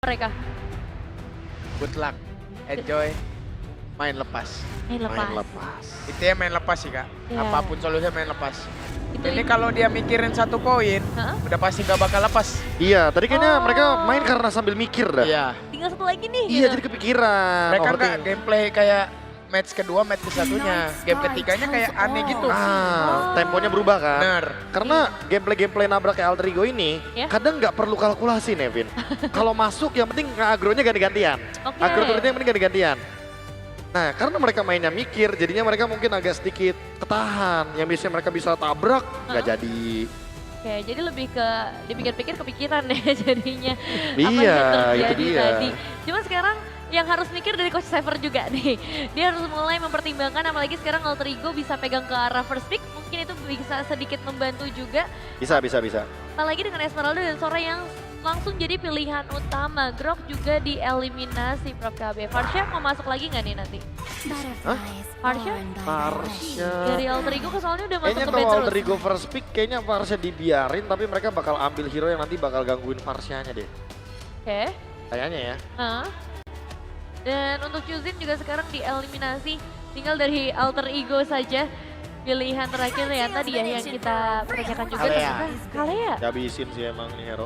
mereka? Good luck, enjoy, main lepas. Main lepas. Itu ya main lepas sih kak, Iya. apapun solusinya main lepas. Itu Ini kalau dia mikirin 1 poin, Hah? udah pasti gak bakal lepas. Iya, tadi kayaknya Oh. mereka main karena sambil mikir dah. Iya, tinggal satu lagi nih. Iya, gitu. jadi kepikiran. mereka nggak overthinking. gameplay kayak match kedua, match ke-1-nya. Game ketiganya kayak aneh gitu. Temponya berubah kan? Bener. Karena gameplay nabrak kayak Alter Ego ini, Ya. kadang nggak perlu kalkulasi Nevin. Kalau masuk yang penting agronya ganti-gantian. Oke. Agro turretnya yang penting ganti-gantian. Nah, karena mereka mainnya mikir, jadinya mereka mungkin agak sedikit ketahan. Yang biasanya mereka bisa tabrak, nggak jadi. Oke, jadi lebih ke dipikir-pikir kepikiran ya jadinya. Apa Iya, yang itu terjadi dia. tadi. Cuma sekarang yang harus mikir dari Coach Cypher juga nih. Dia harus mulai mempertimbangkan apalagi sekarang Alter Ego bisa pegang ke arah first pick. Mungkin itu bisa sedikit membantu juga. Bisa. Apalagi dengan Esmeralda dan Sora yang langsung jadi pilihan utama. Grok juga dieliminasi Prof KB. Farsha mau masuk lagi nggak nih nanti? Farsha? Farsha. Dari Alter Ego ke soalnya udah masuk Kayaknya ke kalau bed Alter terus. Ego first pick, kayaknya Farsha dibiarin, tapi mereka bakal ambil hero yang nanti bakal gangguin Farshanya deh. Oke. Kayaknya ya. Nah. Dan untuk Chuzin juga sekarang dieliminasi. Tinggal dari Alter Ego saja. Pilihan terakhir ya tadi ya yang kita pertanyakan juga. Kalea. ternyata Kalea. Habisin sih emang nih hero.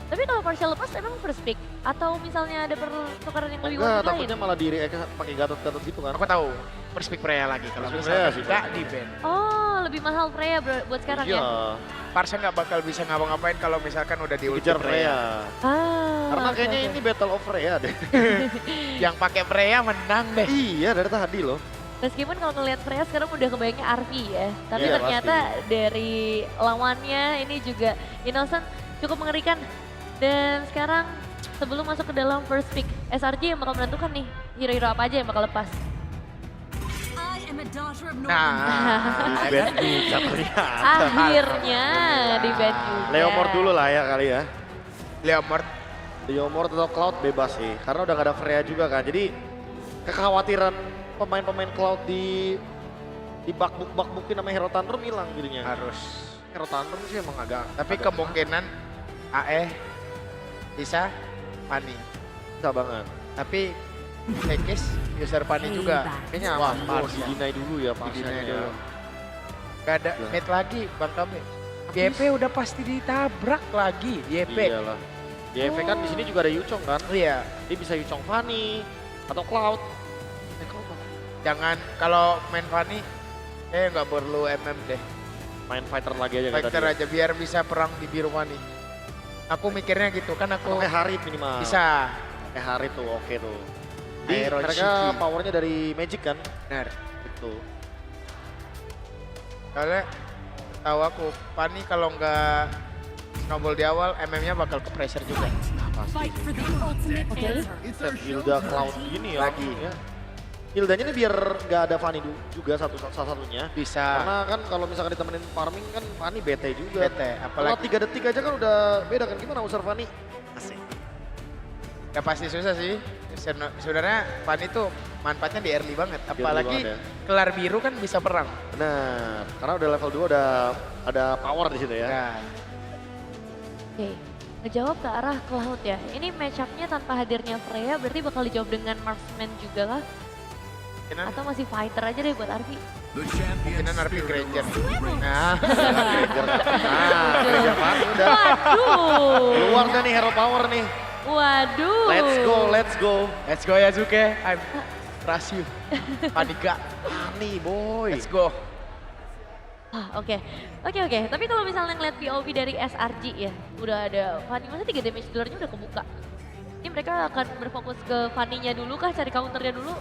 Tapi kalau partial lepas emang first pick? Atau misalnya ada pertukaran yang lebih Enggak, worth lain? takutnya malah diri pakai gatot-gatot gitu kan. Aku tahu, perspek Freya lagi. Kalau Perspek misalnya Freya sih, tidak Pak. di ban. Oh, lebih mahal Freya buat sekarang Iya, ya? Parsha nggak bakal bisa ngapa-ngapain kalau misalkan udah di ulti dikejar Freya. Ah, Karena oke, kayaknya oke. ini Battle of Freya deh. Yang pakai Freya menang deh. Iya, dari tadi loh. Meskipun kalau ngelihat Freya sekarang udah kebayangnya Arvi ya. Tapi Iya, ternyata dari lawannya ini juga Innocent cukup mengerikan. Dan sekarang sebelum masuk ke dalam first pick, SRG yang bakal menentukan nih hero-hero apa aja yang bakal lepas. Nah, Di band juga ternyata. Akhirnya di band juga. Leomord dulu lah ya kali ya. Leomord Leomord atau Cloud bebas sih. Karena udah gak ada Freya juga kan. Jadi kekhawatiran pemain-pemain Cloud di bakbukin sama Hero Tantrum hilang jadinya. harus. Hero Tantrum sih emang agak. Tapi agak kemungkinan AE bisa Pani. bisa banget. Tapi Tekis user Pani juga. Kayaknya Wah, aman harus dulu, ya. di-deny dulu ya Di-deny pasnya ya. dulu. Gak ada Gila. mid lagi Bang Kabe. YP udah pasti ditabrak lagi YP. Iyalah. Di EV kan di sini juga ada Yuchong kan. Iya. Dia bisa Yuchong Fanny atau Cloud. Cloud apa? Jangan kalau main Fanny nggak perlu MM deh. Main fighter lagi aja kayak Fighter tadi. aja biar bisa perang di biru Fanny. Aku mikirnya gitu kan aku Pakai Harit minimal. bisa. Pakai Harit tuh oke tuh. Di Aero mereka Shiki. powernya dari Magic kan. Benar. Gitu. Soalnya tahu aku Fanny kalau nggak snowball di awal MM-nya bakal ke pressure juga. Pasti. Oke. Set Hilda Cloud gini ya. Lagi. Ya. Hildanya ini biar nggak ada Fanny juga salah satunya. Bisa. Karena kan kalau misalkan ditemenin farming kan Fanny bete juga. Bete, Kalau apalagi 3 detik aja kan udah beda kan. Gimana user Fanny? Asik. ya pasti susah sih. Sebenarnya Fanny tuh manfaatnya di early banget. Apalagi banget ya. kelar biru kan bisa perang. Benar. Karena udah level 2 udah ada power di situ ya. Nah, Oke, ngejawab ke arah Cloud ya. Ini match up-nya tanpa hadirnya Freya berarti bakal dijawab dengan marksman juga kah? kemungkinan Atau masih fighter aja deh buat Arvi? kemungkinan RP Granger. Nah, Gereja Fanny udah. Waduh, Keluar dah nih hero power nih. waduh. Let's go, let's go. let's go Yasuke. I'm trust you. Panika. Fanny boy. Let's go. Ah, oke. Tapi kalau misalnya ngeliat POV dari SRG ya, udah ada Fanny, masa 3 damage dealernya udah kebuka. Ini mereka akan berfokus ke Fanny-nya dulu kah, cari counternya dulu?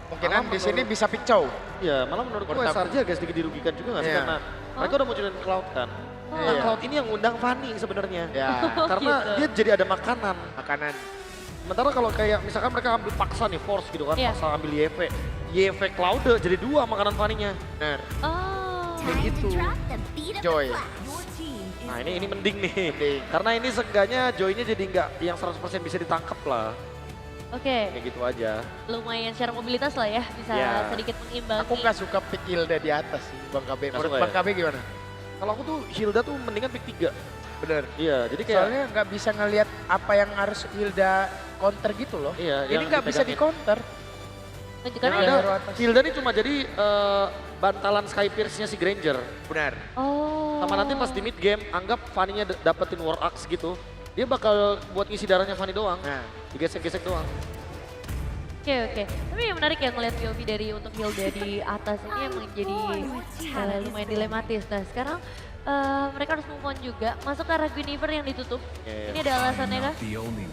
Kemungkinan di sini bisa pick chow. Ya malah menurutku Menurut aku. SRG agak sedikit dirugikan juga nggak sih? Iya. Karena mereka udah munculin Cloud kan. Nah Iya. Cloud ini yang ngundang Fanny sebenarnya. Ya, Karena Gitu. dia jadi ada makanan. makanan. Sementara kalau kayak misalkan mereka ambil paksa nih force gitu kan, Iya. paksa ambil YV. YV Cloud jadi 2 makanan Fanny-nya. Benar. Oh, Kayak gitu. Joy. Nah ini mending nih. Mending. Karena ini seenggaknya Joy-nya jadi nggak yang 100% bisa ditangkap lah. oke. Kayak gitu aja. Lumayan secara mobilitas lah ya, bisa Ya. sedikit mengimbangi. Aku nggak suka pick Hilda di atas sih, Bang KB. Nggak Menurut suka Bang ya? KB gimana? Kalau aku tuh Hilda tuh mendingan pick 3. bener. Iya, jadi kayak Soalnya nggak bisa ngelihat apa yang harus Hilda counter gitu loh. iya, Ini yang nggak bisa di dipegangin. counter. Karena Yang ya, ada Hilda ini cuma jadi bantalan Sky Pierce-nya si Granger. Benar. oh. Sama nanti pas di mid game, anggap Fanny-nya dapetin War Axe gitu. Dia bakal buat ngisi darahnya Fanny doang. Nah, Digesek-gesek doang. Oke. Tapi yang menarik ya ngeliat POV dari untuk Hilda di atas ini emang jadi lumayan dilematis. Nah sekarang mereka harus move on juga, masuk ke arah Guinevere yang ditutup. Iya. Ini ada alasannya kah?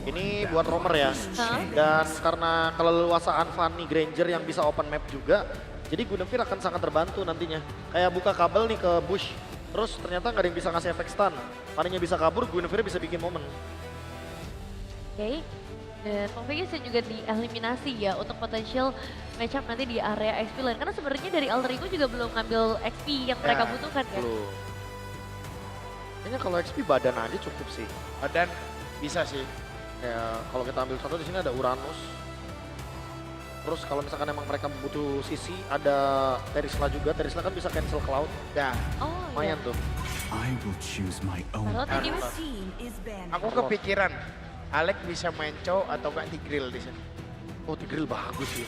Ini buat roamer ya. Hah? Dan karena keleluasaan Fanny Granger yang bisa open map juga, jadi Guinevere akan sangat terbantu nantinya. Kayak buka kabel nih ke bush, terus ternyata nggak ada yang bisa ngasih efek stun. Fanny-nya bisa kabur, Guinevere bisa bikin momen. Oke. Dan Confusion juga dieliminasi ya untuk potential matchup nanti di area XP lane. Karena sebenarnya dari Alter Ego juga belum ngambil XP yang mereka Ya, butuhkan kan. Belum. Kayaknya kalau XP badan aja cukup sih. dan bisa sih. Kayak kalau kita ambil contoh di sini ada Uranus. Terus kalau misalkan emang mereka butuh sisi, ada Terisla juga. Terisla kan bisa cancel Cloud. Ya, Oh Lumayan iya. tuh. I will choose my own Kalau tadi path. aku kepikiran Alek bisa main Chow atau nggak Tigreal di sini. Oh, Tigreal bagus sih.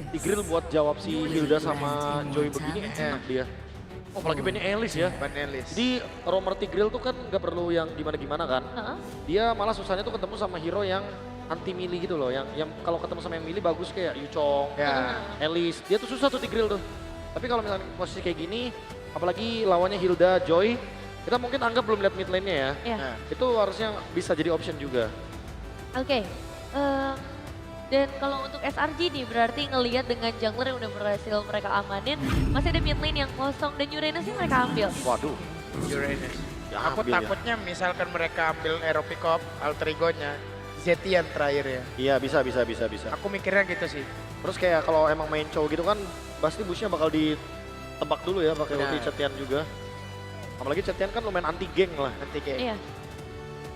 Tigreal buat jawab si Hilda sama Joy begini enak dia. Oh, apalagi bandnya Elis ya. Ban Elis. Jadi roamer Tigreal tuh kan nggak perlu yang gimana-gimana kan. Heeh. Dia malah susahnya tuh ketemu sama hero yang anti melee gitu loh. Yang kalau ketemu sama yang melee bagus kayak Yuchong, Ya, Elis. Dia tuh susah tuh Tigreal tuh. Tapi kalau misalnya posisi kayak gini, apalagi lawannya Hilda, Joy, kita mungkin anggap belum lihat mid lane-nya ya. Iya. nah, Itu harusnya bisa jadi option juga. Oke. Dan kalau untuk SRG nih berarti ngelihat dengan jungler yang udah berhasil mereka amanin, masih ada mid lane yang kosong dan Uranus yang mereka ambil. Waduh. Uranus. Ya, Aku ambil ya. takutnya misalkan mereka ambil Aero Pickup, Alter Ego-nya, Zetian terakhir ya. Iya, bisa. Aku mikirnya gitu sih. Terus kayak kalau emang main cow gitu kan, pasti bushnya bakal ditebak dulu ya pakai ulti Benar. Cetian juga. Apalagi Cetian kan lumayan anti geng lah. Nanti kayak. Iya.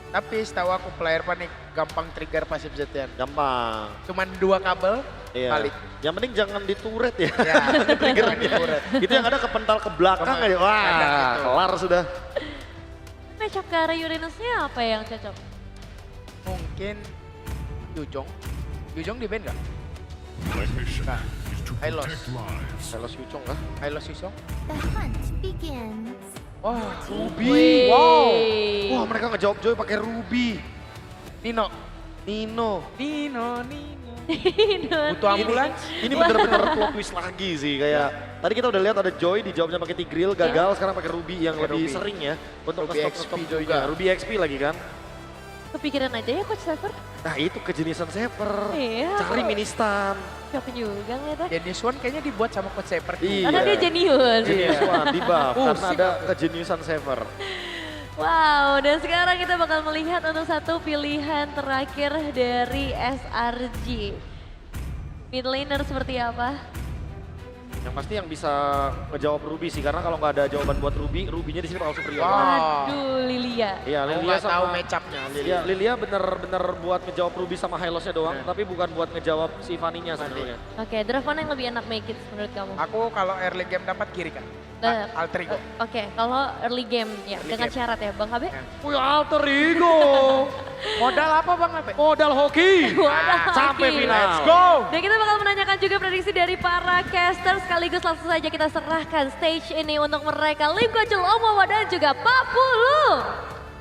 Tapi setahu aku player panik gampang trigger pasif Zetian. Gampang. Cuman 2 kabel, Iya. balik. Yang penting jangan dituret ya. Ya, triggernya. Itu yang ada kepental ke belakang Kemana? aja. Wah, Kadang gitu. kelar sudah. Matchup ke arah Uranusnya apa yang cocok? Mungkin Yujong. Yujong di band nggak? My mission Nah, is to I lost. protect lives. Selos Yuchong lah. Halo Yujong. The hunt begins. Wah, Ruby. Wow. Wah, mereka ngejawab Joy pakai Ruby. Nino. Nino. Butuh Butuh ambulans. Ini bener-bener plot twist lagi sih kayak tadi kita udah lihat ada Joy dijawabnya pakai Tigreal gagal, sekarang pakai Ruby yang Pakai lebih Ruby. sering ya untuk Ruby nge-stop XP Joy juga. Ruby XP lagi kan. Kepikiran aja ya Coach Sever? Nah itu kejeniusan Saver. Iya. Cari mini stun. Siapa juga ngeliatnya? Genius One kayaknya dibuat sama Coach Saper. Iya. Karena dia jenius. Genius one di buff karena Pusing ada kejeniusan Saver. Wow, dan sekarang kita bakal melihat untuk satu pilihan terakhir dari SRG. Mid laner seperti apa? Yang pasti yang bisa ngejawab Ruby sih karena kalau nggak ada jawaban buat Ruby, Ruby-nya di sini bakal superior. Wow. Aduh, Lilia. Iya, Aku Lilia nggak tahu sama match-up-nya. Iya, Lilia bener-bener buat ngejawab Ruby sama Hylos-nya doang, Iya. tapi bukan buat ngejawab si Fanny-nya sebenarnya. Oke, draft mana yang lebih enak make it menurut kamu? Aku kalau early game dapat kiri kan. Nah, Alter Ego. Oke, kalau early game ya Early dengan game. syarat ya, Bang Habe. Ya. Wih, alter ego. Modal apa Bang Ape? Modal hoki. Wadah, Sampai hoki. final. Let's go. Dan kita bakal menanyakan juga prediksi dari para caster sekaligus langsung saja kita serahkan stage ini untuk mereka. Lim Kocul, Omowa dan juga Papulu.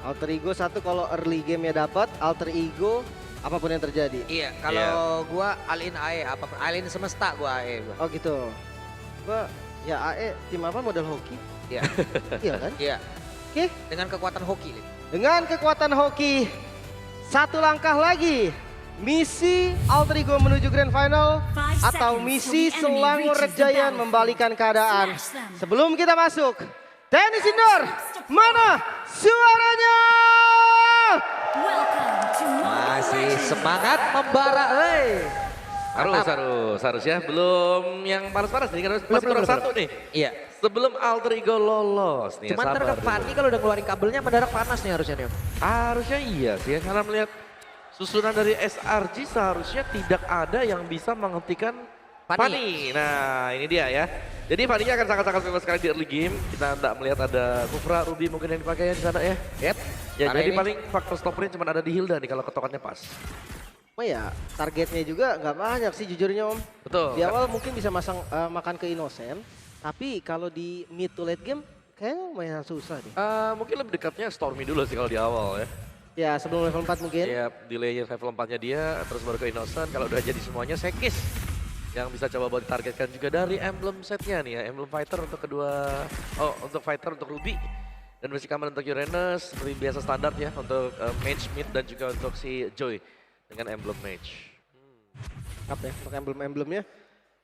Alter ego satu kalau early game ya dapat, alter ego apapun yang terjadi. Iya, kalau gua all in AE, apapun all in semesta gua AE gua. Oh gitu. Gua ya AE tim apa modal hoki? Iya. Iya kan? Iya, Oke, dengan kekuatan hoki. Lim. dengan kekuatan hoki satu langkah lagi. Misi alter ego menuju grand final atau misi Selangor Rejayan membalikan keadaan. Sebelum kita masuk, tenis indoor, mana suaranya? Masih semangat membara, Harus ya. Belum yang panas-panas nih, karena masih kurang satu nih. Iya. Sebelum Alter Ego lolos nih, Cuman sabar ntar dulu. Fanny kalau udah ngeluarin kabelnya mendadak panas nih harusnya nih. Harusnya iya sih ya, karena melihat susunan dari SRG seharusnya tidak ada yang bisa menghentikan Fanny. Nah, ini dia ya. Jadi Fanny akan sangat-sangat famous sekali di early game. Kita tidak melihat ada Kufra, Ruby mungkin yang dipakai di sana ya. Yep. Ya, Karena jadi ini- paling faktor stoppernya cuma ada di Hilda nih kalau ketokannya pas. Oh ya, targetnya juga nggak banyak sih jujurnya Om. Betul. Di awal mungkin bisa makan ke Innocent, tapi kalau di mid to late game kayaknya lumayan susah deh. Mungkin lebih dekatnya Stormy dulu sih kalau di awal ya. Ya sebelum level 4 mungkin. Ya, delay level 4-nya dia, terus baru ke Innocent. Kalau udah jadi semuanya Sekis. Yang bisa coba buat ditargetkan juga dari emblem setnya nih ya. Emblem fighter untuk untuk fighter untuk Ruby. Dan basic command untuk Uranus, seperti biasa standar ya. Untuk mage mid dan juga untuk si Joy. Dengan emblem mage. Apa ya, untuk emblem-emblemnya.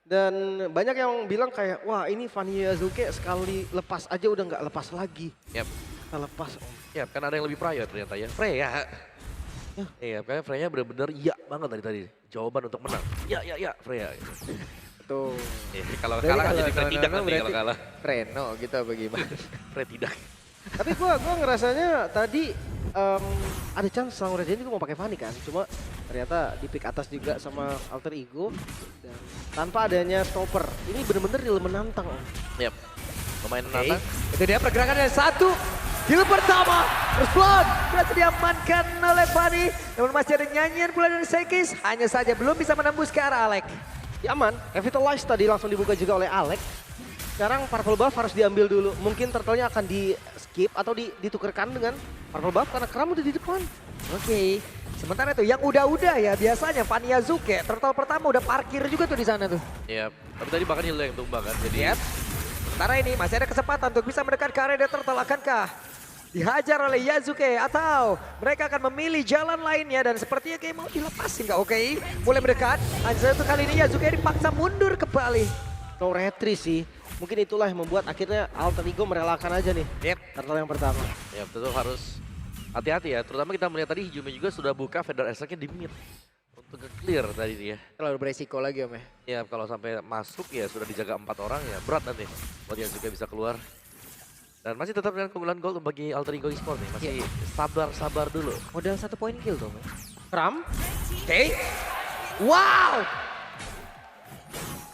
Dan banyak yang bilang kayak, wah ini Fanny Yazuke sekali lepas aja udah nggak lepas lagi. Yap. Kita lepas Om. Ya, kan ada yang lebih prior ternyata ya. Freya. Iya, kayaknya Freya benar-benar iya banget tadi. Jawaban untuk menang. Ya, Freya. Tuh. Ya, kalau Berarti kalah kalau jadi Frey tidak no, nanti berarti kalau kalah. Reno gitu apa gimana? Frey tidak. Tapi gua ngerasanya tadi ada chance Selangor Raja juga mau pakai Fanny kan. Cuma ternyata di pick atas juga sama Alter Ego. Dan tanpa adanya stopper. Ini bener-bener real menantang Om. Yap. Lumayan Oke, menantang. itu dia pergerakan dari satu. Kill pertama, first blood berhasil diamankan oleh Fanny. Namun masih ada nyanyian pula dari Sekis. Hanya saja belum bisa menembus ke arah Alek. Ya aman, Revitalize tadi langsung dibuka juga oleh Alek. Sekarang Purple Buff harus diambil dulu. Mungkin turtle-nya akan di skip atau ditukerkan dengan Purple Buff karena Kram udah di depan. Oke, sementara itu yang udah-udah ya biasanya Fanny Yazuke. Turtle pertama udah parkir juga tuh di sana tuh. Yap. Tapi tadi bahkan Hilda yang tumbang kan. Jadi Yep. Sementara ini masih ada kesempatan untuk bisa mendekat ke area Turtle. Akankah dihajar oleh Yazuke atau mereka akan memilih jalan lainnya dan sepertinya kayak mau dilepasin nggak? Oke, mulai mendekat. Hanya satu kali ini Yazuke dipaksa mundur kembali. No retry sih. Mungkin itulah yang membuat akhirnya Alter Ego merelakan aja nih. Yep. Turtle yang pertama. ya tentu harus hati-hati ya. Terutama kita melihat tadi Hijume juga sudah buka Feder Attack-nya di mid. Untuk ke-clear tadi dia. Terlalu beresiko lagi Om ya. Ya kalau sampai masuk ya sudah dijaga 4 orang ya berat nanti. Buat yang juga bisa keluar. Dan masih tetap dengan keunggulan gol bagi Alter Ego Esports nih. Masih sabar dulu. Modal 1 poin kill tuh. Kram, Oke. Wow.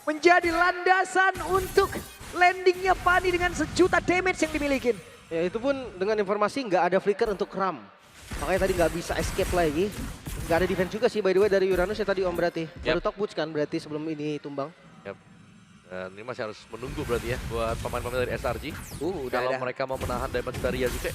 Menjadi landasan untuk landingnya Fanny dengan sejuta damage yang dimiliki. ya itu pun dengan informasi nggak ada flicker untuk Kram. Makanya tadi nggak bisa escape lagi. Nggak ada defense juga sih by the way dari Uranus ya tadi Om berarti. Baru talk boots kan berarti sebelum ini tumbang. Yap. Dan ini masih harus menunggu berarti ya buat pemain-pemain dari SRG. Udah Kalau ada. mereka mau menahan damage dari Yazuke.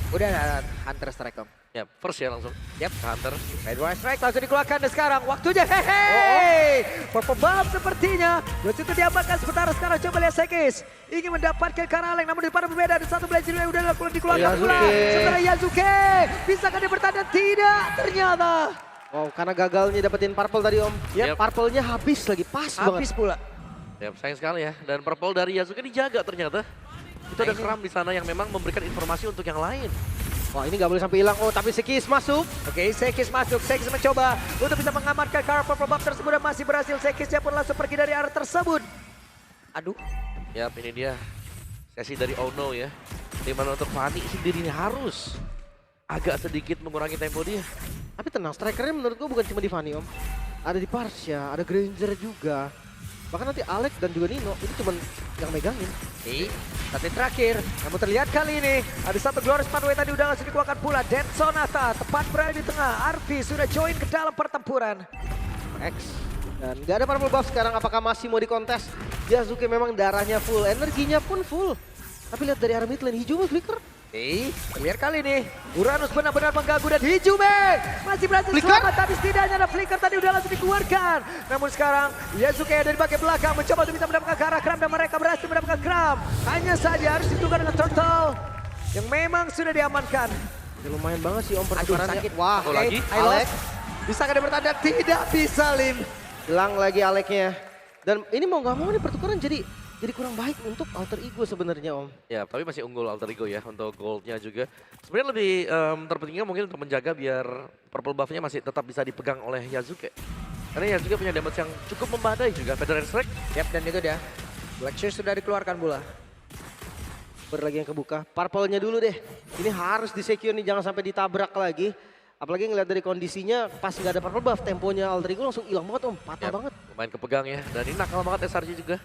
Udah ada Hunter Strike Om. Ya first ya langsung. Yap. Ke Hunter. Red Wire Strike langsung dikeluarkan dan sekarang waktunya hehe. Purple Buff sepertinya. Begitu diamankan sementara sekarang coba lihat Sekis. Ingin mendapatkan Karaleng namun di depan berbeda. Ada satu blade yang udah dikeluarkan pula. Yazuke. Sementara Yazuke. Bisakah dia bertanda? Tidak ternyata. Wow, karena gagalnya dapetin purple tadi Om. Yep. Purple-nya habis lagi, pas Habis banget. pula. Ya sayang sekali ya. Dan purple dari Yazuke dijaga ternyata. Itu ada Kram di sana yang memang memberikan informasi untuk yang lain. Wah, ini nggak boleh sampai hilang. Oh, tapi Sekis masuk. Oke, Sekis masuk. Sekis mencoba untuk bisa mengamankan Karl Purple Buff tersebut dan masih berhasil. Sekisnya pun langsung pergi dari arah tersebut. Aduh. Yap ini dia sesi dari Ono ya. Dimana untuk Fanny sendiri ini harus agak sedikit mengurangi tempo dia. Tapi tenang, strikernya menurut gua bukan cuma di Fanny Om. Ada di Parsha, ada Granger juga. Bahkan nanti Alek dan juga Nino itu cuma yang megangin. Oke, tapi terakhir. Namun terlihat kali ini ada satu Glorious Pathway tadi udah langsung dikeluarkan pula. Dead Sonata tepat berada di tengah. Arvi sudah join ke dalam pertempuran. X. Dan nggak ada purple buff sekarang, apakah masih mau dikontes? Yazuke memang darahnya full, energinya pun full. Tapi lihat dari arah mid lane, Hijume flicker. Oke, terlihat kali ini Uranus benar-benar mengganggu dan Hijume masih berhasil Flicker? selamat. Tapi setidaknya ada flicker tadi udah langsung dikeluarkan. Namun sekarang Yazuke dari bagian belakang mencoba untuk bisa mendapatkan ke arah Kram dan mereka berhasil mendapatkan Kram. Hanya saja harus ditukar dengan Turtle yang memang sudah diamankan. Ya, lumayan banget sih Om Aduh pertukarannya. sakit. Wah, Satu lagi. Alek. Bisakah dia bertanda? Tidak bisa Lim. hilang lagi Aleknya. Dan ini mau nggak mau nih pertukaran jadi kurang baik untuk Alter Ego sebenarnya Om. Ya tapi masih unggul Alter Ego ya untuk goldnya juga. Sebenarnya lebih terpentingnya mungkin untuk menjaga biar purple buff-nya masih tetap bisa dipegang oleh Yazuke. Karena Yazuke punya damage yang cukup membadai juga. Federal Strike. Yap, dan itu dia. Black Shears sudah dikeluarkan pula. Lagi yang kebuka. Purple-nya dulu deh. Ini harus di-secure nih, jangan sampai ditabrak lagi. Apalagi ngeliat dari kondisinya pas nggak ada purple buff, temponya Alter Ego langsung hilang banget Om, patah Ya, banget. lumayan main kepegang ya. Dan ini nakal banget SRG juga.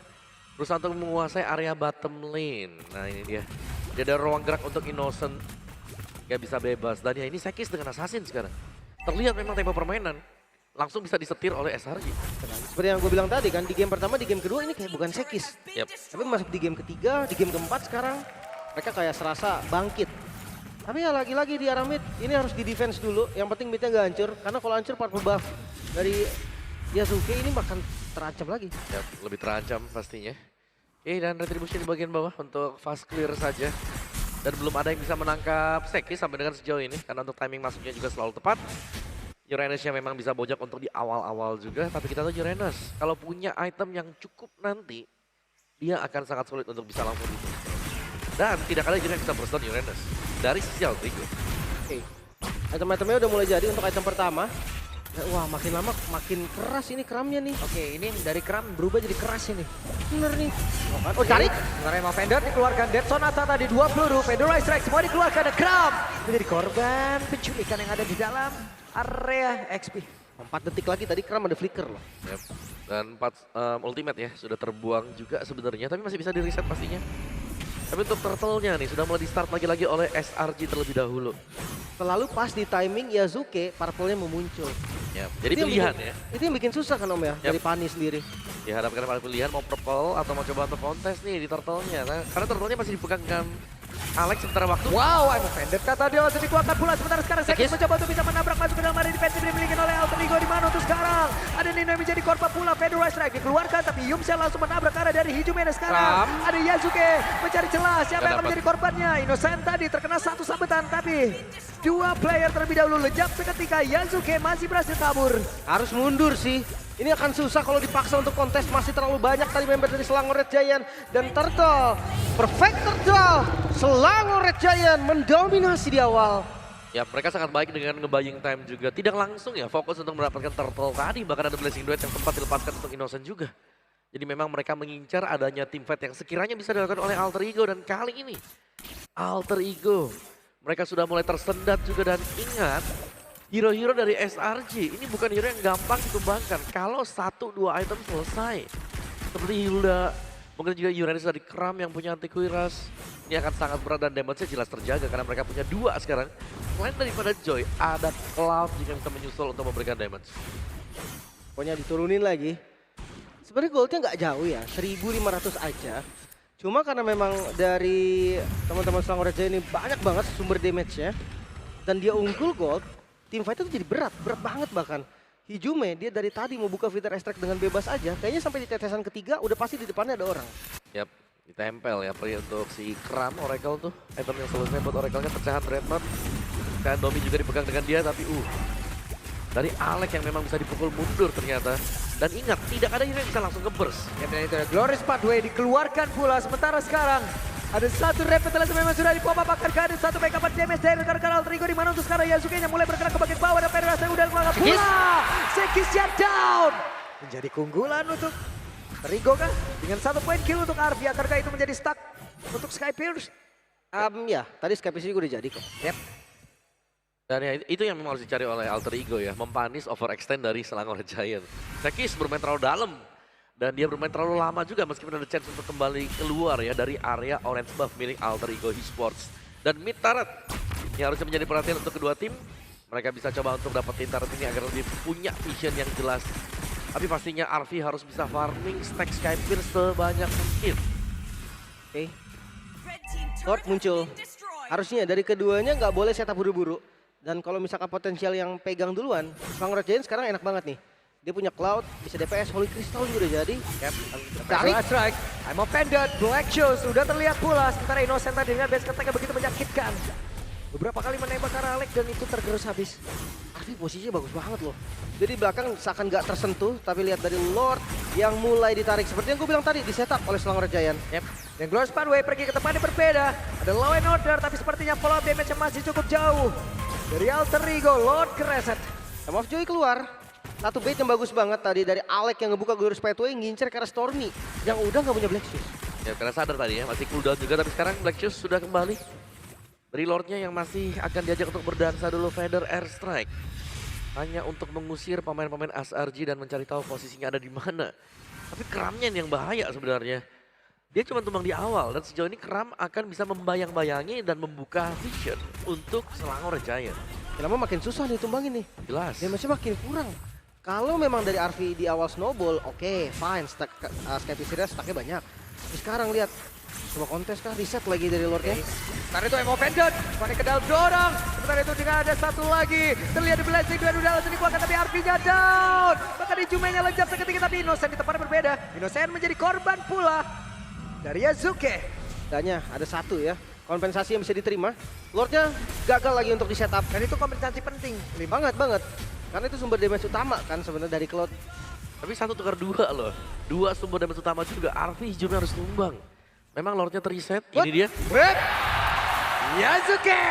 Berusaha untuk menguasai area bottom lane. Nah ini dia. Dia ada ruang gerak untuk Innocent. Gak bisa bebas. Dan ya ini Sekis dengan Assassin sekarang. Terlihat memang tempo permainan. Langsung bisa disetir oleh SRG. Seperti yang gue bilang tadi kan, di game pertama, di game kedua ini kayak bukan Sekis. Yep. Tapi masuk di game ketiga, di game keempat sekarang mereka kayak serasa bangkit. Tapi ya lagi-lagi di arah mid, ini harus di defense dulu. Yang penting midnya nggak hancur, karena kalau hancur purple buff dari Yasuke ini bahkan terancam lagi. Yep, lebih terancam pastinya. Oke, dan Retribution di bagian bawah untuk fast clear saja. Dan belum ada yang bisa menangkap Sekis sampai dengan sejauh ini. Karena untuk timing masuknya juga selalu tepat. Uranus-nya memang bisa bojok untuk di awal-awal juga. Tapi kita tahu Uranus, kalau punya item yang cukup nanti, dia akan sangat sulit untuk bisa langsung itu. Dan tidak ada juga yang bisa berstun Uranus. Dari sisi Altrigo. Oke, item-itemnya udah mulai jadi untuk item pertama. Wah, makin lama makin keras ini keramnya nih. Oke, ini dari keram berubah jadi keras ini. Bener nih. Oh, cari. Sebenarnya mau Fender dikeluarkan, Dead Sonata tadi 2 peluru, Federal Strike semua dikeluarkan, ada Kram menjadi korban penculikan yang ada di dalam area XP. 4 detik lagi tadi Kram ada flicker loh. Yep. Dan 4 ultimate ya, sudah terbuang juga sebenarnya, tapi masih bisa di reset pastinya. Tapi untuk turtle-nya nih, sudah mulai di start lagi-lagi oleh SRG terlebih dahulu. Selalu pas di timing Yasuke, purple-nya mau muncul. Yep. Jadi Itu yang pilihan bikin- ya. Itu yang bikin susah kan Om ya, Yep. dari Pani sendiri. Dihadapkan pada pilihan mau purple atau mau coba untuk kontes nih di turtle-nya. Nah, karena turtle-nya masih dipegang dengan Alex sementara waktu. Wow, I'm offended kata dia langsung dikeluarkan pula. Sementara sekarang Sekis Sekis. mencoba untuk bisa menabrak masuk ke dalam area defensif dimiliki oleh Alter Ego di mana untuk sekarang. Ada Nino yang menjadi korban pula, Federal Strike dikeluarkan tapi Yumsel langsung menabrak ke arah dari Hijumena sekarang. Ada Yasuke mencari celah, siapa yang akan menjadi korbannya? Innocent tadi terkena satu sabetan tapi 2 player terlebih dahulu lejap seketika. Yasuke masih berhasil kabur. Harus mundur sih. Ini akan susah kalau dipaksa untuk kontes, masih terlalu banyak tadi member dari Selangor Red Giant. Dan Turtle, perfect Turtle, Selangor Red Giant mendominasi di awal. Ya, mereka sangat baik dengan ngebaying time juga. Tidak langsung ya fokus untuk mendapatkan turtle tadi. Bahkan ada blessing duet yang sempat dilepaskan untuk Innocent juga. Jadi memang mereka mengincar adanya team fight yang sekiranya bisa dilakukan oleh Alter Ego. Dan kali ini Alter Ego, mereka sudah mulai tersendat juga. Dan ingat, hero-hero dari SRG ini bukan hero yang gampang dikembangkan. Kalau 1-2 item selesai. Seperti Hilda, mungkin juga Uranus dari Kram yang punya anti kuiras. Ini akan sangat berat dan damage-nya jelas terjaga karena mereka punya 2 sekarang. Selain daripada Joy, ada Cloud juga yang bisa menyusul untuk memberikan damage. Pokoknya diturunin lagi. Sebenarnya goldnya nggak jauh ya, 1.500 aja. Cuma karena memang dari teman-teman Selangor Red Giant ini banyak banget sumber damage-nya. Dan dia unggul gold, tim fight itu jadi berat banget bahkan. Hijume dia dari tadi mau buka fitur extract dengan bebas aja, kayaknya sampai di tetesan ketiga udah pasti di depannya ada orang. Yap, ditempel ya untuk si Kram Oracle tuh. Item yang selesai buat Oracle-nya pecahan Dreadnought. Dan Domi juga dipegang dengan dia tapi dari Alex yang memang bisa dipukul mundur ternyata. Dan ingat, tidak ada hero yang bisa langsung ke-burst. Ya, dan itu ada Glorious Pathway dikeluarkan pula. Sementara sekarang ada satu repetalasi memang sudah dipop akan ke ada satu backup damage dari rekan-rekan Alter Ego di mana untuk sekarang Yasuke-nya mulai bergerak ke bagian bawah dan Federasi udah keluarkan pula. Sekis down. Menjadi keunggulan untuk Alter Ego kah? Dengan 1 point kill untuk Arvi. Akankah itu menjadi stuck untuk Skypierce? Ya, tadi Skype juga udah jadi kok. Yep. Dan ya itu yang memang harus dicari oleh Alter Ego ya. Mempanis overextend dari Selangor Giant. Sekis bermain terlalu dalam. Dan dia bermain terlalu lama juga meskipun ada chance untuk kembali keluar ya dari area orange buff milik Alter Ego Esports. Dan mid turret yang harusnya menjadi perhatian untuk kedua tim. Mereka bisa coba untuk dapetin turret ini agar lebih punya vision yang jelas. Tapi pastinya Arvi harus bisa farming stack Skypierce sebanyak mungkin. Oke. Lord muncul. Harusnya dari keduanya nggak boleh setup buru-buru. Dan kalau misalkan potensial yang pegang duluan, Selangor Red Giant sekarang enak banget nih. Dia punya Cloud, bisa DPS, Holy Crystal juga udah jadi. Tarik. Strike. I'm offended. Black Shoes sudah terlihat pula. Sementara Innocent tadi dengan base attack yang begitu menyakitkan. Beberapa kali menembak ke arah Alex dan itu tergerus habis. Arvi posisinya bagus banget loh. Jadi belakang seakan nggak tersentuh, tapi lihat dari Lord yang mulai ditarik. Seperti yang gue bilang tadi, di setup oleh Selangor Red Giant. Yep. Dan Glorious Pathway pergi ke tempat yang berbeda. Ada Law and Order tapi sepertinya follow up damage yang masih cukup jauh. Dari Alter Ego, Lord kereset. Time of Joy keluar. Satu bait yang bagus banget tadi dari Alex yang ngebuka Glorious Pathway ngincer ke arah Stormy yang udah nggak punya Black Shoes. Ya karena sadar tadi ya masih cooldown juga tapi sekarang Black Shoes sudah kembali. Dari Lordnya yang masih akan diajak untuk berdansa dulu Feather Airstrike. hanya untuk mengusir pemain-pemain SRG dan mencari tahu posisinya ada di mana. Tapi Kramnya yang bahaya sebenarnya. Dia cuma tumbang di awal dan sejauh ini Kram akan bisa membayang-bayangi dan membuka vision untuk Selangor Giant. Lama makin susah nih tumbangin nih. Jelas. Damage-nya makin kurang. Kalau memang dari RV di awal snowball, oke, fine. Skype Series stacknya banyak. Tapi sekarang lihat, coba kontes kah? Reset lagi dari Lordnya. Sementara itu Emo Vendor, Fani ke dalam dorong. Sementara itu juga ada satu lagi. Terlihat di Blessing, dua udah langsung dikeluarkan tapi RV-nya down. Bahkan di Jumenya lenyap seketika tapi Innocent di tempatnya berbeda. Innocent menjadi korban pula dari Yazuke. Danya ada satu ya. Kompensasi yang bisa diterima. Lordnya gagal lagi untuk di setup. Dan itu kompensasi penting. Banget. Karena itu sumber damage utama kan sebenarnya dari Cloud. Tapi 1 tukar 2 loh. 2 sumber damage utama juga. RV hijaunya harus tumbang. Memang Lordnya terreset. Ini dia. Yazuke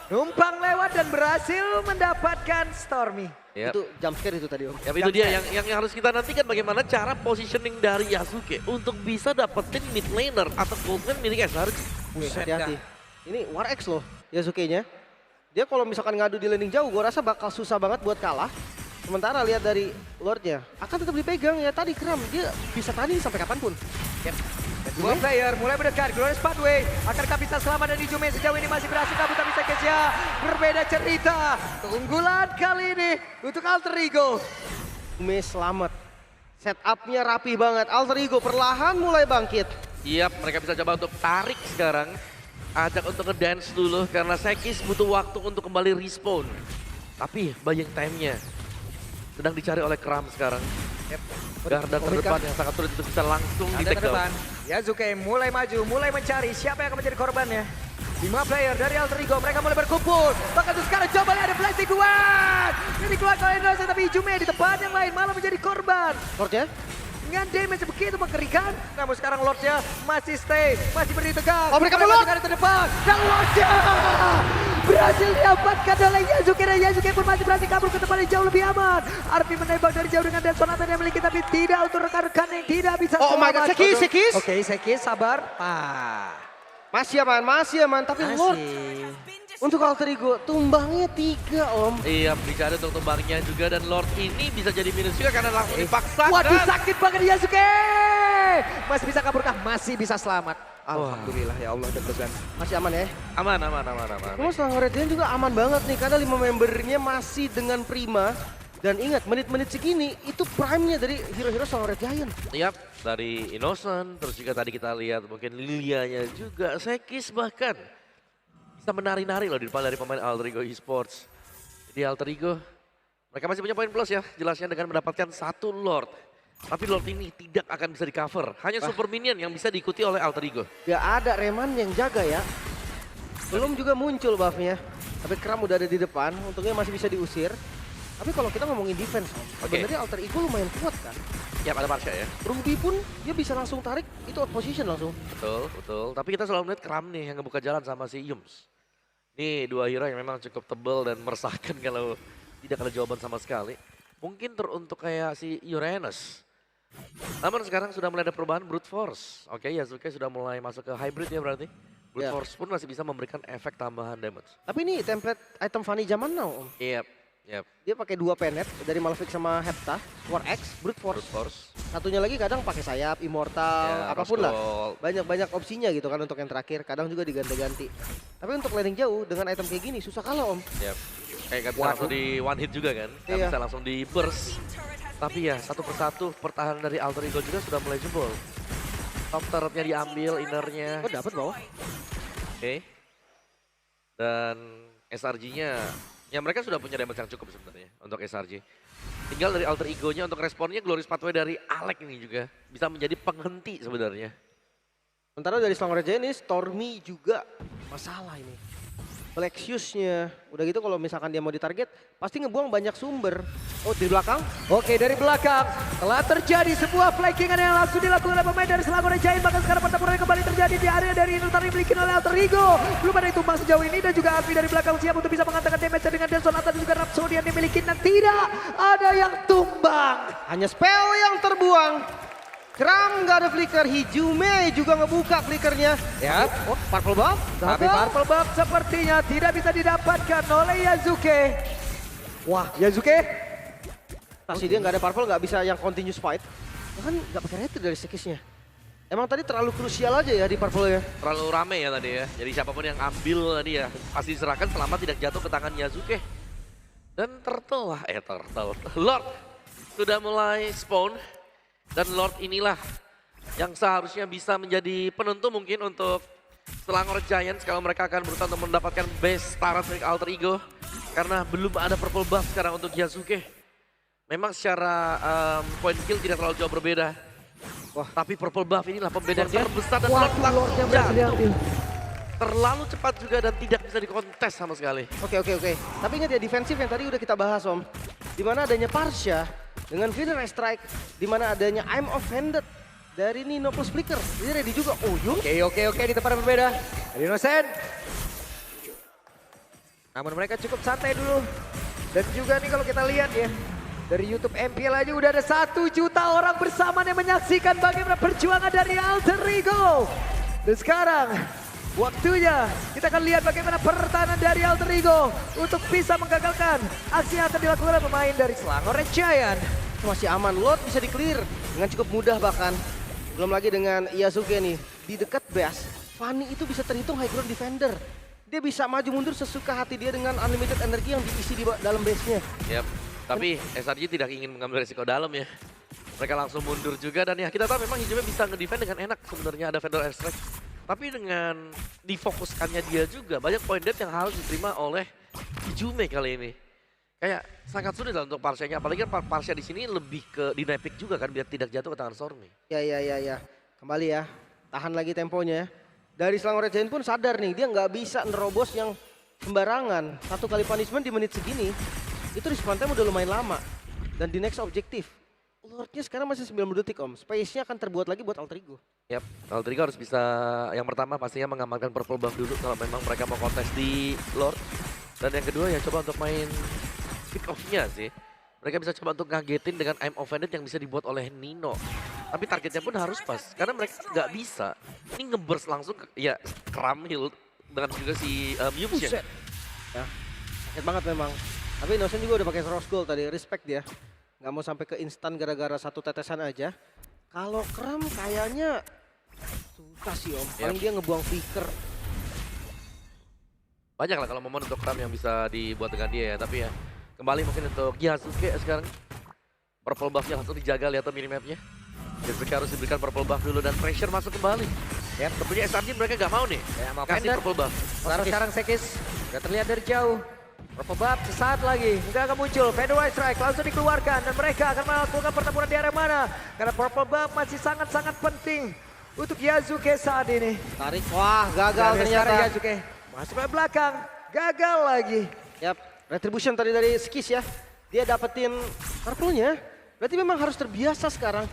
numpang lewat dan berhasil mendapatkan Stormy. Yep. Itu jump scare itu tadi Om. Ya, itu dia yang harus kita nantikan bagaimana cara positioning dari Yasuke untuk bisa dapetin mid laner atau gold lane milik SRG. Hati-hati. Ini War X loh Yasuke-nya. Dia kalau misalkan ngadu di laning jauh, gua rasa bakal susah banget buat kalah. Sementara lihat dari Lordnya, akan tetap dipegang ya tadi Kram. Dia bisa tanding sampai kapanpun. Yep. Dua player mulai mendekat, Glorious Pathway. Akankah bisa selamat dari Jume sejauh ini masih berhasil kabur tapi Sekesia. Berbeda cerita. Keunggulan kali ini untuk Alter Ego. Jume selamat. Setupnya rapi banget. Alter Ego perlahan mulai bangkit. Iya, mereka bisa coba untuk tarik sekarang. Ajak untuk ngedance dulu karena Sekis butuh waktu untuk kembali respawn. Tapi buying time-nya sedang dicari oleh Kram sekarang. Garda terdepan yang sangat sulit untuk bisa langsung di take down. Yazuke mulai maju, mulai mencari siapa yang akan menjadi korbannya. 5 player dari Alter Ego, mereka mulai berkumpul. Bahkan tuh sekarang coba lihat ada flashing kuat. Ini keluar oleh Indonesia tapi Jume di tempat yang lain malah menjadi korban. Lordnya Dengan damage begitu mengerikan. Namun sekarang Lordnya masih stay, masih berdiri tegak. Oh, mereka melot. Di terdepan. Dan Lordnya berhasil didapatkan oleh Yazuke. Dan Yazuke pun masih berhasil kabur ke tempat yang jauh lebih aman. Arfi menembak dari jauh dengan Dead Sonata yang memiliki tapi tidak untuk rekan-rekan yang tidak bisa Oh my god, selamat. Sekis. Oke, Sekis sabar. Masih aman, tapi Lord untuk Alter Ego tumbangnya 3 Om. Iya, dicari untuk tumbangnya juga dan Lord ini bisa jadi minus juga karena langsung dipaksakan. Waduh, sakit banget Yazuke. Masih bisa kaburkah? Masih bisa selamat. Alhamdulillah ya Allah deg-degan. Masih aman ya? Aman. Terus Selangor Giant juga aman banget nih karena 5 membernya masih dengan prima. Dan ingat menit-menit segini itu prime-nya dari hero-hero Selangor Giant. Yap, dari Innocent, terus juga tadi kita lihat mungkin Lilianya juga, Sekis bahkan bisa menari-nari loh di depan dari pemain Alter Ego Esports. Jadi Alter Ego, mereka masih punya poin plus ya, jelasnya dengan mendapatkan 1 Lord. Tapi Lord ini tidak akan bisa di cover, hanya Super Minion yang bisa diikuti oleh Alter Ego. Gak ada Reman yang jaga ya. Belum juga muncul buff-nya. Tapi Kram udah ada di depan, untungnya masih bisa diusir. Tapi kalau kita ngomongin defense, sebenarnya Alter Ego lumayan kuat kan. Ya ada Marsha ya. Ruby pun dia bisa langsung tarik, itu out position langsung. Betul. Tapi kita selalu melihat Kram nih yang ngebuka jalan sama si Yums. Ini 2 hero yang memang cukup tebal dan meresahkan kalau tidak ada jawaban sama sekali. Mungkin teruntuk kayak si Uranus. Namun sekarang sudah mulai ada perubahan Brute Force. Oke, Yasuke sudah mulai masuk ke hybrid ya berarti. Brute Force pun masih bisa memberikan efek tambahan damage. Tapi ini template item Fanny zaman now Om. Yep. Dia pakai 2 penet dari Malefic sama Hepta, War X, Brute Force. Satunya lagi kadang pakai sayap, Immortal, apapun lah. Banyak opsinya gitu kan untuk yang terakhir, kadang juga diganti-ganti. Tapi untuk landing jauh dengan item kayak gini susah kalah Om. Yep. Kayak gak bisa langsung di one hit juga kan, gak bisa langsung di burst. Tapi ya satu persatu pertahanan dari Alter Ego juga sudah mulai jebol. Top turretnya diambil, innernya. Oh dapat bawah. Oke. Dan SRG-nya, ya mereka sudah punya damage yang cukup sebenarnya untuk SRG. Tinggal dari Alter Ego-nya untuk responnya Glorious Pathway dari Alec ini juga bisa menjadi penghenti sebenarnya. Sementara dari Selangor Giant ini Stormy juga masalah ini. Black Shoes-nya, udah gitu kalau misalkan dia mau ditarget pasti ngebuang banyak sumber. Oh di belakang? Oke dari belakang telah terjadi sebuah flankingan yang langsung dilakukan oleh pemain dari Selangor Giant. Bahkan sekarang pertempuran kembali terjadi di area dari Inutari dimiliki oleh Alter Ego. Belum ada tumbang sejauh ini dan juga Arfi dari belakang siap untuk bisa mengantarkan damage dengan Delson Atas dan juga Rhapsody yang dimiliki dan tidak ada yang tumbang. Hanya spell yang terbuang. Kram nggak ada flicker, Hijume juga ngebuka flickernya. Ya, Oh, purple buff. tapi Purple Buff sepertinya tidak bisa didapatkan oleh Yazuke. Wah, Yazuke. Pasti dia nggak ada purple, nggak bisa yang continuous fight. Ya kan nggak pakai retri dari Sekisnya. Emang tadi terlalu krusial aja ya di purple ya. Terlalu rame ya tadi ya. Jadi siapapun yang ambil tadi ya pasti diserahkan selama tidak jatuh ke tangan Yazuke. Dan Turtle, Lord sudah mulai spawn. Dan Lord inilah yang seharusnya bisa menjadi penentu mungkin untuk Selangor Giants kalau mereka akan berusaha untuk mendapatkan base Taras dari Alter Ego. Karena belum ada purple buff sekarang untuk Yazuke. Memang secara point kill tidak terlalu jauh berbeda. Wah, tapi purple buff inilah pembeda yang terbesar dan Lordnya berhasil diambil. terlalu cepat juga dan tidak bisa dikontes sama sekali. Oke. Tapi ingat ya defensif yang tadi udah kita bahas Om. Dimana adanya Parsha dengan Feeder Strike. Dimana adanya I'm Offended dari Nino plus Flicker. Jadi ready juga. Oh Yun. Oke, di tempat yang berbeda. Dari Innocent. Namun mereka cukup santai dulu. Dan juga nih kalau kita lihat ya. Dari YouTube MPL aja udah ada 1 juta orang bersama yang menyaksikan bagaimana perjuangan dari Alter Ego. Dan sekarang waktunya kita akan lihat bagaimana pertahanan dari Alter Ego untuk bisa menggagalkan aksi yang akan dilakukan oleh pemain dari Selangor Giant. Masih aman. Lord bisa di-clear dengan cukup mudah bahkan. Belum lagi dengan Yazuke nih. Di dekat base, Fanny itu bisa terhitung high ground defender. Dia bisa maju mundur sesuka hati dia dengan unlimited energi yang diisi di dalam base-nya. Yap. Tapi SRG tidak ingin mengambil resiko dalam ya. Mereka langsung mundur juga dan ya kita tahu memang Hijume bisa nge-defend dengan enak sebenarnya ada Vendor Airstrike. Tapi dengan difokuskannya dia juga banyak point death yang harus diterima oleh Hijume kali ini. Kayak sangat sulit lah untuk Parsha-nya, apalagi kan Parsha di sini lebih ke dynamic juga kan biar tidak jatuh ke tangan Stormy. Ya. Kembali ya. Tahan lagi temponya ya. Dari Selangor Giant pun sadar nih, dia nggak bisa nerobos yang sembarangan. 1 kali punishment di menit segini, itu respawn time udah lumayan lama. Dan di next objektif, Lordnya sekarang masih 90 detik Om. Space-nya akan terbuat lagi buat Alter Ego. Yap, Alter Ego harus bisa yang pertama pastinya mengamankan purple buff dulu kalau memang mereka mau kontes di Lord. Dan yang kedua ya coba untuk main pick off-nya sih. Mereka bisa coba untuk ngagetin dengan I'm Offended yang bisa dibuat oleh Nino. Tapi targetnya pun harus pas, karena mereka nggak bisa. Ini nge-burst langsung ke, ya Kram Hill dengan juga si Muse ya. Ya, sakit banget memang. Tapi Innocent juga udah pakai Rose Gold tadi, respect dia. Nggak mau sampai ke instan gara-gara 1 tetesan aja. Kalau Kram kayaknya susah sih Om, paling dia ngebuang flicker. Banyak lah kalau momen untuk Kram yang bisa dibuat dengan dia ya, tapi ya kembali mungkin untuk Yazuke sekarang. Purple buff-nya langsung dijaga, lihat minimapnya. Yazuke harus diberikan purple buff dulu dan pressure masuk kembali. Ya, tentunya SRG mereka nggak mau nih kasih purple buff. Sekarang Sekis udah terlihat dari jauh. Purple buff sesaat lagi mungkin akan muncul. Vendor Strike langsung dikeluarkan dan mereka akan melakukan pertempuran di area mana. Karena purple buff masih sangat-sangat penting untuk Yazuke saat ini. Tarik, wah gagal Dan ternyata. sekarang Yazuke masuk ke belakang, gagal lagi. Yap, retribution tadi dari Skis ya. Dia dapetin purple-nya. Berarti memang harus terbiasa sekarang.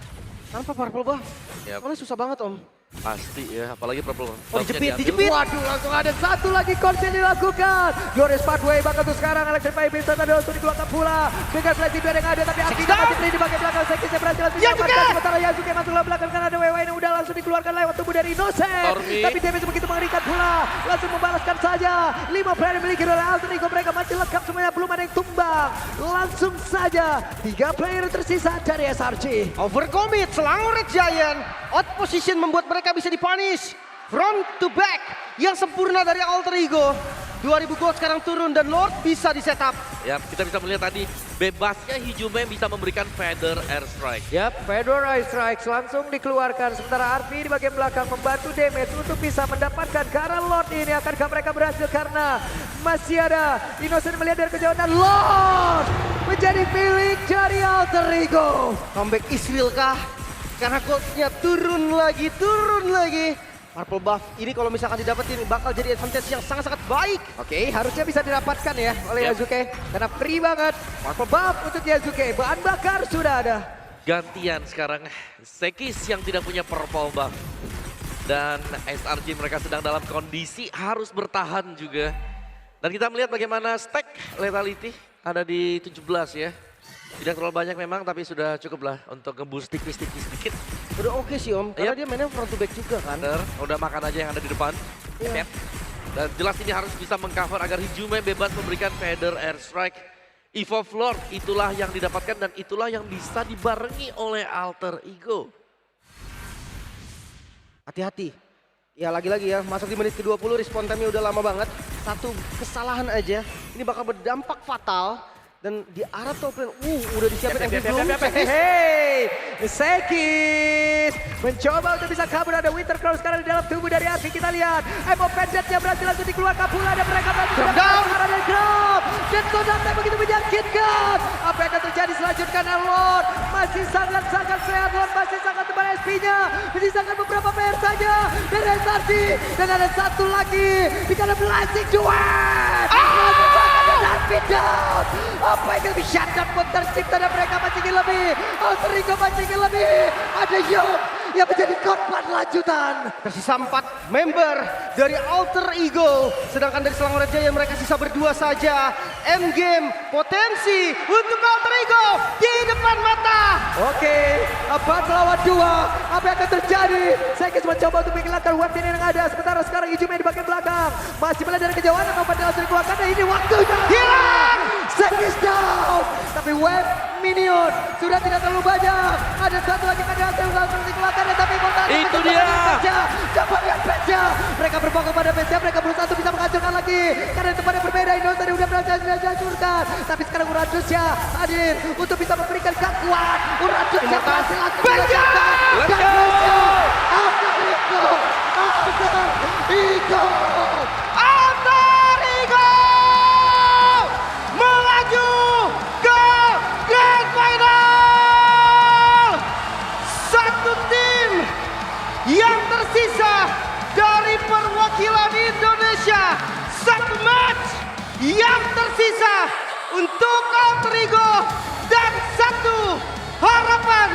Tanpa purple buff. Yap. Soalnya susah banget Om. Pasti ya, apalagi purple buff. Oh dijepit. Waduh, langsung ada 1 lagi konsen dilakukan. Glorious Pathway bahkan tuh sekarang Electrify Beast tadi langsung dikeluarkan pula. Dengan flash tidur yang ada tapi akhirnya masih beri di bagian belakang. Sekisnya berhasil menyelamatkan. Sementara Yazuke masuk ke belakang karena ada WW yang udah langsung dikeluarkan lewat tubuh dari Innocent. Stormy. Tapi damage begitu mengerikan pula. Langsung membalaskan saja. 5 player yang dimiliki oleh Alter Ego mereka masih lengkap semuanya, belum ada yang tumbang. Langsung saja 3 player tersisa dari SRG. Overcommit, Selangor Giant. Out position membuat mereka bisa dipunish. Front to back yang sempurna dari Alter Ego. 2000 gold sekarang turun dan Lord bisa di-setup. Ya, kita bisa melihat tadi bebasnya Hijume bisa memberikan Feather Airstrike. Yap, Fedor Strikes langsung dikeluarkan. Sementara Arfi di bagian belakang membantu damage untuk bisa mendapatkan ke arah Lord ini. Akankah mereka berhasil karena masih ada Innocent melihat dari kejauhan dan Lord menjadi milik dari Alter Ego. Comeback Israel kah? Karena goldnya turun lagi. Purple buff ini kalau misalkan didapetin bakal jadi advantage yang sangat-sangat baik. Oke, harusnya bisa didapatkan ya oleh Yap. Yazuke. Karena free banget. Purple buff untuk Yazuke. Bahan bakar sudah ada. Gantian sekarang Sekis yang tidak punya purple buff. Dan SRG mereka sedang dalam kondisi harus bertahan juga. Dan kita melihat bagaimana stack lethality ada di 17 ya. Tidak terlalu banyak memang tapi sudah cukup lah untuk nge-boost tipis-tipis sedikit. Udah oke sih Om, karena dia mainnya front to back juga kan. Bener, udah makan aja yang ada di depan. Iya. Yep. Dan jelas ini harus bisa mengcover agar Hijume bebas memberikan Feather Airstrike. Evolve Lord itulah yang didapatkan dan itulah yang bisa dibarengi oleh Alter Ego. Hati-hati. Ya lagi-lagi ya, masuk di menit ke-20, respon time-nya udah lama banget. Satu kesalahan aja, ini bakal berdampak fatal. Dan di arah top lane, udah disiapin MVP belum? Hey, Sekis mencoba untuk bisa kabur. Ada Winter Crown sekarang di dalam tubuh dari Arfi. Kita lihat Emo Pendantnya berhasil langsung dikeluarkan pula. Dan mereka berhasil mengeluarkan dari Grab. Dan Kodante begitu menyakitkan. Apa yang akan terjadi selanjutnya? Lord masih sangat-sangat sehat. Lord masih sangat tebal SP-nya. Menyisakan beberapa player saja. Dan SRG. Dan ada satu lagi. Di dalam Blazing Duet. Down. Apa yang lebih shutdown pun tercipta dan mereka mancingin lebih. Alter Ego mancingin lebih. Ada Yop yang menjadi korban lanjutan. Tersisa 4 member dari Alter Ego. Sedangkan dari Selangor Jaya mereka sisa berdua saja. Endgame potensi untuk Alter Ego di depan mata. Oke, 4 lawan 2. Apa yang akan terjadi? Sekis mencoba untuk menghilangkan web yang ada. Sementara sekarang Ijume di bagian belakang. Masih melihat dari kejauhan. Nampaknya langsung dikeluarkan. Dan ini waktunya. Hilang! Sekis down. Tapi web minion sudah tidak terlalu banyak. Ada satu lagi kandidat yang langsung dikeluarkan. Tapi itu dia. Coba lihat Peja. Mereka berfokus pada Peja. Mereka berusaha untuk bisa menghancurkan lagi. Karena tempatnya berbeda. Indo tadi udah berhasil dihancurkan. Tapi sekarang Uranusnya hadir untuk bisa memberikan kekuatan. Uranusnya berhasil langsung dihancurkan. Let's go! Alter Ego. Alter Ego. Alter Ego melaju ke Grand Final. Satu tim yang tersisa dari perwakilan Indonesia. Satu match yang tersisa untuk Alter Ego dan satu harapan